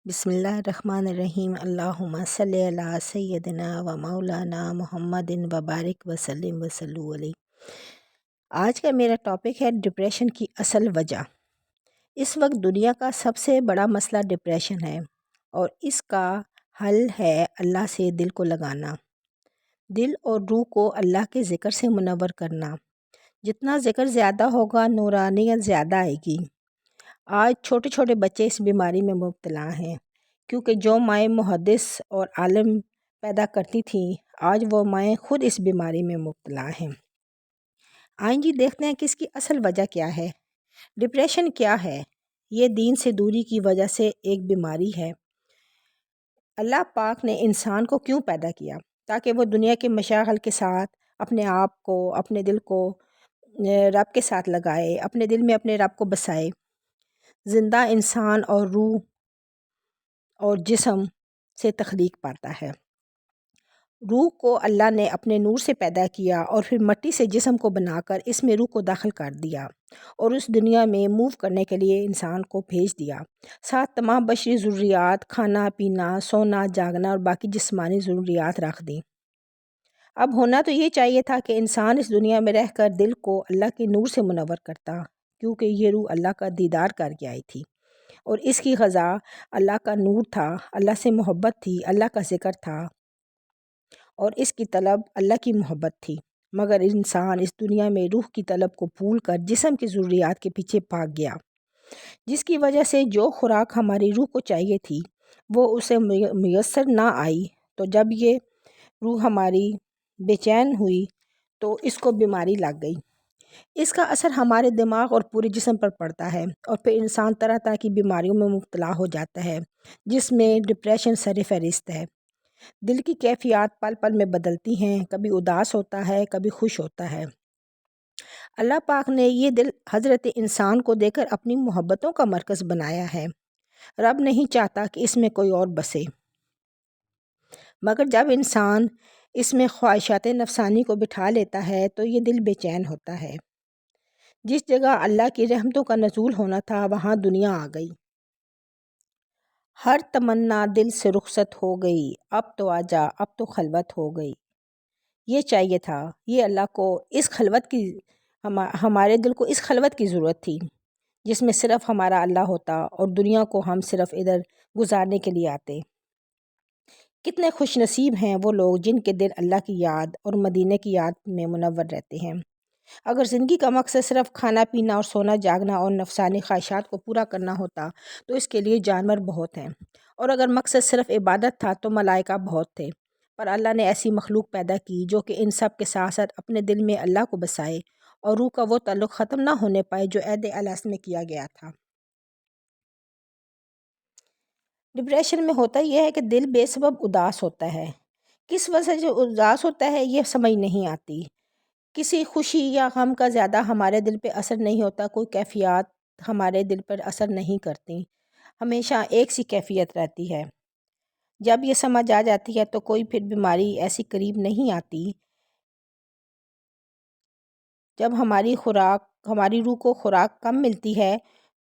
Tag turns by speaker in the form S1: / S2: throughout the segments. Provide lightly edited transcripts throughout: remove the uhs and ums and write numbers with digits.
S1: بسم اللہ الرحمن الرحیم اللہم صلی علی سیدنا و مولانا محمد و بارک وسلم وصلو علیہ۔ آج کا میرا ٹاپک ہے ڈپریشن کی اصل وجہ۔ اس وقت دنیا کا سب سے بڑا مسئلہ ڈپریشن ہے اور اس کا حل ہے اللہ سے دل کو لگانا، دل اور روح کو اللہ کے ذکر سے منور کرنا۔ جتنا ذکر زیادہ ہوگا نورانیت زیادہ آئے گی۔ آج چھوٹے چھوٹے بچے اس بیماری میں مبتلا ہیں، کیونکہ جو مائیں محدث اور عالم پیدا کرتی تھیں آج وہ مائیں خود اس بیماری میں مبتلا ہیں۔ آئیں جی دیکھتے ہیں کہ اس کی اصل وجہ کیا ہے۔ ڈپریشن کیا ہے؟ یہ دین سے دوری کی وجہ سے ایک بیماری ہے۔ اللہ پاک نے انسان کو کیوں پیدا کیا؟ تاکہ وہ دنیا کے مشاغل کے ساتھ اپنے آپ کو، اپنے دل کو رب کے ساتھ لگائے، اپنے دل میں اپنے رب کو بسائے۔ زندہ انسان اور روح اور جسم سے تخلیق پاتا ہے۔ روح کو اللہ نے اپنے نور سے پیدا کیا اور پھر مٹی سے جسم کو بنا کر اس میں روح کو داخل کر دیا اور اس دنیا میں موو کرنے کے لیے انسان کو بھیج دیا۔ ساتھ تمام بشری ضروریات، کھانا پینا، سونا جاگنا اور باقی جسمانی ضروریات رکھ دیں۔ اب ہونا تو یہ چاہیے تھا کہ انسان اس دنیا میں رہ کر دل کو اللہ کے نور سے منور کرتا، کیونکہ یہ روح اللہ کا دیدار کر کے آئی تھی اور اس کی غذا اللہ کا نور تھا، اللہ سے محبت تھی، اللہ کا ذکر تھا اور اس کی طلب اللہ کی محبت تھی۔ مگر انسان اس دنیا میں روح کی طلب کو بھول کر جسم کی ضروریات کے پیچھے بھاگ گیا، جس کی وجہ سے جو خوراک ہماری روح کو چاہیے تھی وہ اسے میسر نہ آئی۔ تو جب یہ روح ہماری بے چین ہوئی تو اس کو بیماری لگ گئی۔ اس کا اثر ہمارے دماغ اور پورے جسم پر پڑتا ہے اور پھر انسان طرح طرح کی بیماریوں میں مبتلا ہو جاتا ہے، جس میں ڈپریشن سر فہرست ہے۔ دل کی کیفیات پل پل میں بدلتی ہیں، کبھی اداس ہوتا ہے، کبھی خوش ہوتا ہے۔ اللہ پاک نے یہ دل حضرت انسان کو دے کر اپنی محبتوں کا مرکز بنایا ہے۔ رب نہیں چاہتا کہ اس میں کوئی اور بسے، مگر جب انسان اس میں خواہشات نفسانی کو بٹھا لیتا ہے تو یہ دل بے چین ہوتا ہے۔ جس جگہ اللہ کی رحمتوں کا نزول ہونا تھا وہاں دنیا آ گئی۔ ہر تمنا دل سے رخصت ہو گئی، اب تو آجا، اب تو خلوت ہو گئی۔ یہ چاہیے تھا، یہ اللہ کو اس خلوت کی، ہمارے دل کو اس خلوت کی ضرورت تھی جس میں صرف ہمارا اللہ ہوتا اور دنیا کو ہم صرف ادھر گزارنے کے لیے آتے۔ کتنے خوش نصیب ہیں وہ لوگ جن کے دل اللہ کی یاد اور مدینے کی یاد میں منور رہتے ہیں۔ اگر زندگی کا مقصد صرف کھانا پینا اور سونا جاگنا اور نفسانی خواہشات کو پورا کرنا ہوتا تو اس کے لیے جانور بہت ہیں، اور اگر مقصد صرف عبادت تھا تو ملائکہ بہت تھے۔ پر اللہ نے ایسی مخلوق پیدا کی جو کہ ان سب کے ساتھ ساتھ اپنے دل میں اللہ کو بسائے اور روح کا وہ تعلق ختم نہ ہونے پائے جو عہد الست میں کیا گیا تھا۔ ڈپریشن میں ہوتا یہ ہے کہ دل بے سبب اداس ہوتا ہے۔ کس وجہ سے اداس ہوتا ہے یہ سمجھ نہیں آتی۔ کسی خوشی یا غم کا زیادہ ہمارے دل پہ اثر نہیں ہوتا، کوئی کیفیات ہمارے دل پر اثر نہیں کرتی، ہمیشہ ایک سی کیفیت رہتی ہے۔ جب یہ سمجھ آ جاتی ہے تو کوئی پھر بیماری ایسی قریب نہیں آتی۔ جب ہماری روح کو خوراک کم ملتی ہے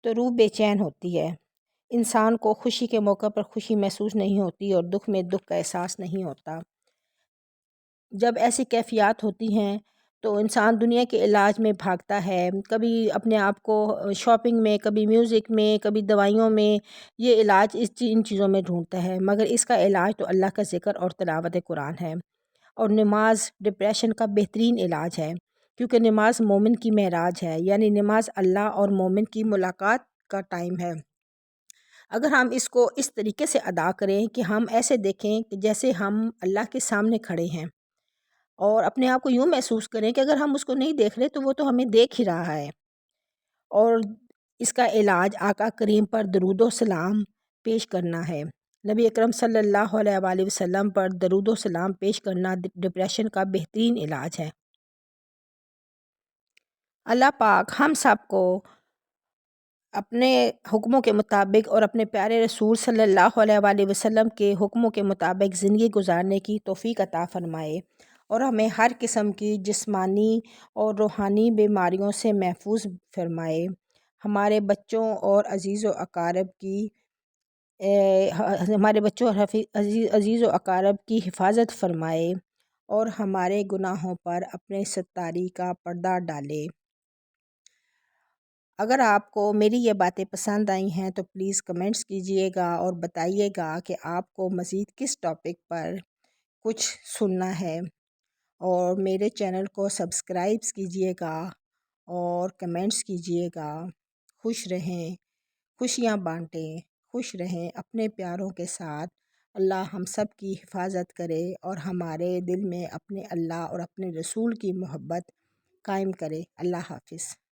S1: تو روح بے چین ہوتی ہے۔ انسان کو خوشی کے موقع پر خوشی محسوس نہیں ہوتی اور دکھ میں دکھ کا احساس نہیں ہوتا۔ جب ایسی کیفیات ہوتی ہیں تو انسان دنیا کے علاج میں بھاگتا ہے، کبھی اپنے آپ کو شاپنگ میں، کبھی میوزک میں، کبھی دوائیوں میں، یہ علاج ان چیزوں میں ڈھونڈتا ہے۔ مگر اس کا علاج تو اللہ کا ذکر اور تلاوت قرآن ہے، اور نماز ڈپریشن کا بہترین علاج ہے، کیونکہ نماز مومن کی معراج ہے، یعنی نماز اللہ اور مومن کی ملاقات کا ٹائم ہے۔ اگر ہم اس کو اس طریقے سے ادا کریں کہ ہم ایسے دیکھیں کہ جیسے ہم اللہ کے سامنے کھڑے ہیں اور اپنے آپ کو یوں محسوس کریں کہ اگر ہم اس کو نہیں دیکھ رہے تو وہ تو ہمیں دیکھ ہی رہا ہے، اور اس کا علاج آقا کریم پر درود و سلام پیش کرنا ہے۔ نبی اکرم صلی اللہ علیہ وآلہ وسلم پر درود و سلام پیش کرنا ڈپریشن کا بہترین علاج ہے۔ اللہ پاک ہم سب کو اپنے حکموں کے مطابق اور اپنے پیارے رسول صلی اللہ علیہ وآلہ وسلم کے حکموں کے مطابق زندگی گزارنے کی توفیق عطا فرمائے اور ہمیں ہر قسم کی جسمانی اور روحانی بیماریوں سے محفوظ فرمائے۔ ہمارے بچوں اور عزیز و اقارب کی ہمارے بچوں اور عزیز و اقارب کی حفاظت فرمائے اور ہمارے گناہوں پر اپنے ستاری کا پردہ ڈالے۔ اگر آپ کو میری یہ باتیں پسند آئی ہیں تو پلیز کمنٹس کیجئے گا اور بتائیے گا کہ آپ کو مزید کس ٹاپک پر کچھ سننا ہے، اور میرے چینل کو سبسکرائبس کیجئے گا اور کمنٹس کیجئے گا۔ خوش رہیں، خوشیاں بانٹیں، خوش رہیں اپنے پیاروں کے ساتھ۔ اللہ ہم سب کی حفاظت کرے اور ہمارے دل میں اپنے اللہ اور اپنے رسول کی محبت قائم کرے۔ اللہ حافظ۔